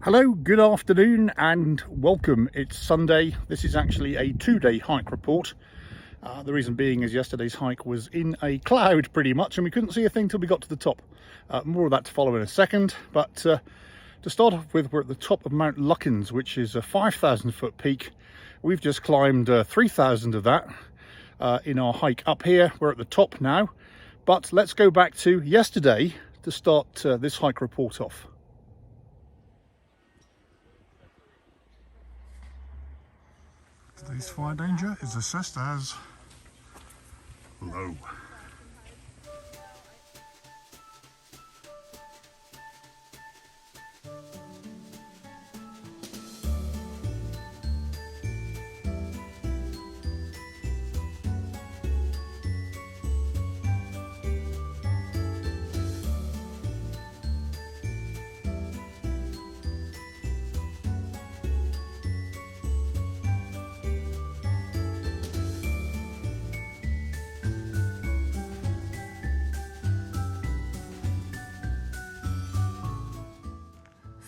Hello, good afternoon and welcome. It's Sunday. This is actually a 2-day hike report. The reason being is yesterday's hike was in a cloud pretty much and we couldn't see a thing till we got to the top. More of that to follow in a second, but to start off with, we're at the top of Mount Lukens, which is a 5,000 foot peak. We've just climbed 3,000 of that in our hike up here. We're at the top now, but let's go back to yesterday to start this hike report off. Today's fire danger is assessed as low.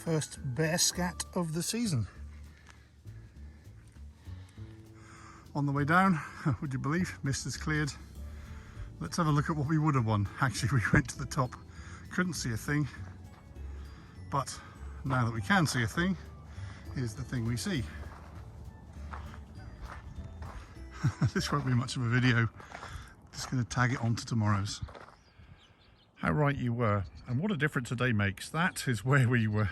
First bear scat of the season. On the way down, would you believe, mist has cleared. Let's have a look at what we would have won. Actually, we went to the top, couldn't see a thing, but now that we can see a thing, here's the thing we see. This won't be much of a video, just going to tag it onto tomorrow's. How right you were, and what a difference a day makes. That is where we were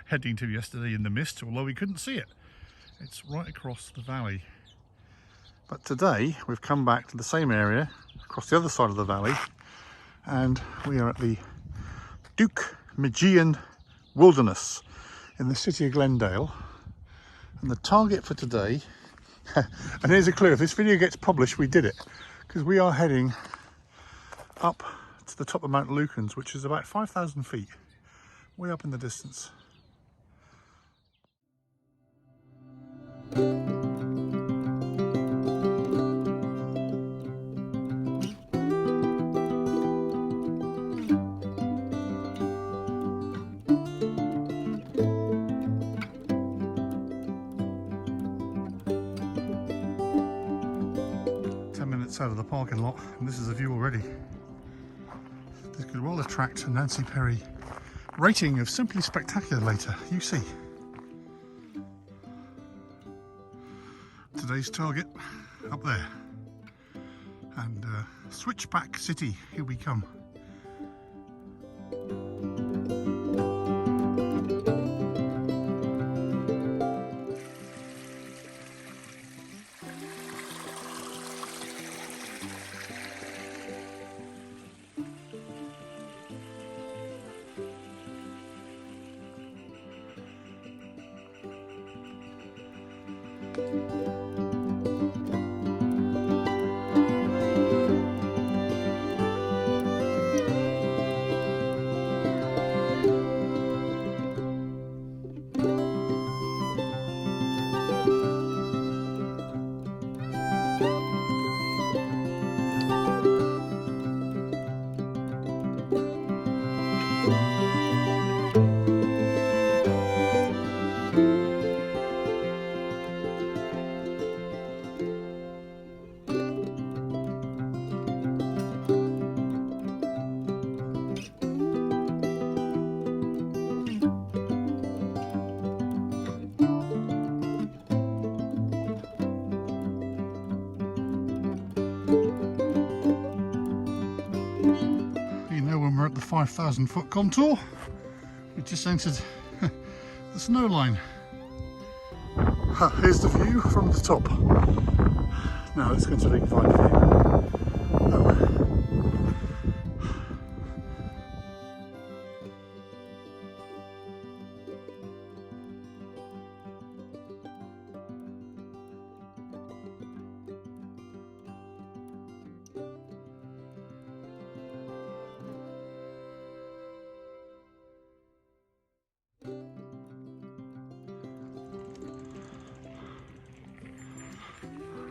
heading to yesterday in the mist, although we couldn't see it. It's right across the valley. But today we've come back to the same area across the other side of the valley, and we are at the Lukens Wilderness in the city of Glendale. And the target for today, and here's a clue, if this video gets published, we did it, because we are heading up to the top of Mount Lukens, which is about 5,000 feet, way up in the distance. Out of the parking lot, and this is a view already. This could well attract a Nancy Perry rating of simply spectacular later, you see. Today's target up there, and Switchback City, here we come. At the 5,000 foot contour, we just entered the snow line. Here's the view from the top. Now let's go to the find a view. Oh.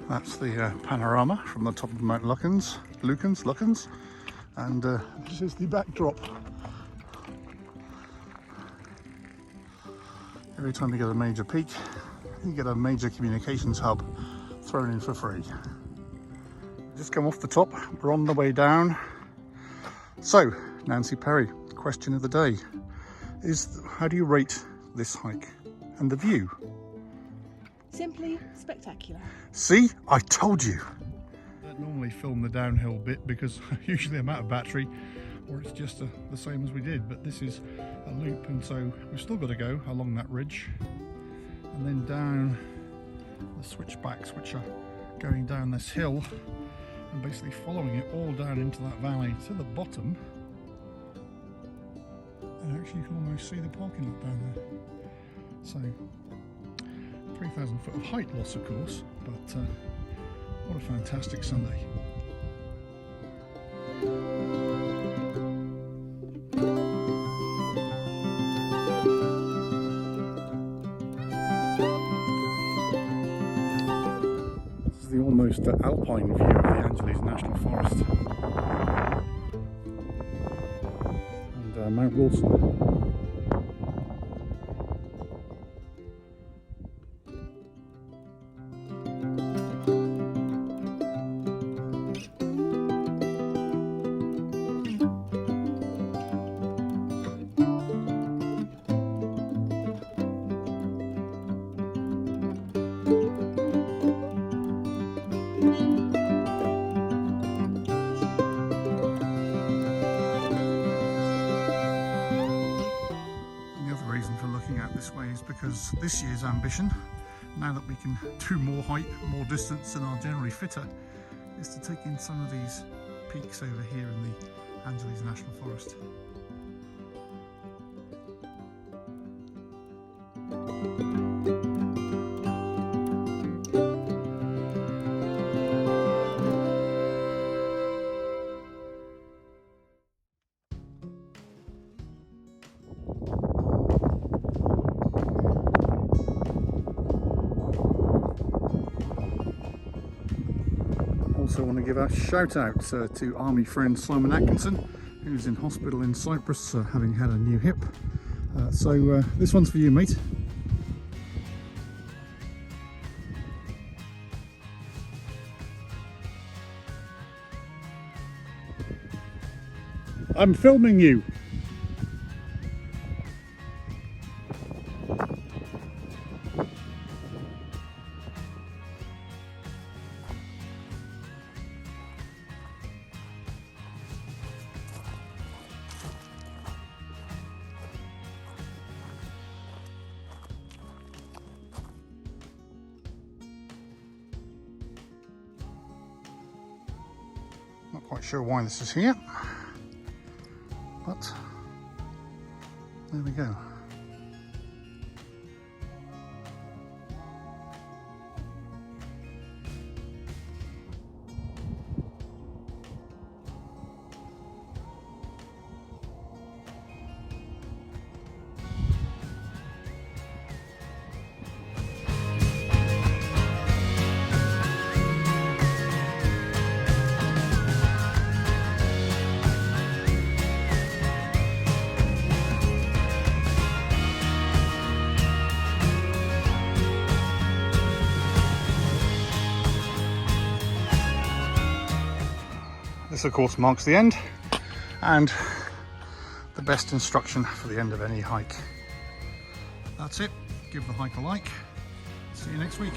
That's the panorama from the top of Mount Lukens, and this is the backdrop. Every time you get a major peak, you get a major communications hub thrown in for free. Just come off the top, we're on the way down. So, Nancy Perry, question of the day is, how do you rate this hike and the view? Simply spectacular. See, I told you. I don't normally film the downhill bit because usually I'm out of battery, or it's just the same as we did, but this is a loop, and so we've still got to go along that ridge and then down the switchbacks, which are going down this hill and basically following it all down into that valley to the bottom. And actually you can almost see the parking lot down there. So 3,000 foot of height loss, of course, but what a fantastic Sunday. This is the almost alpine view of the Angeles National Forest and Mount Wilson. This way is because this year's ambition, now that we can do more height, more distance and are generally fitter, is to take in some of these peaks over here in the Angeles National Forest. Also want to give a shout out to army friend Simon Atkinson, who's in hospital in Cyprus having had a new hip. So this one's for you, mate. I'm filming you. Not quite sure why this is here, but there we go. This of course marks the end and the best instruction for the end of any hike. That's it. Give the hike a like. See you next week.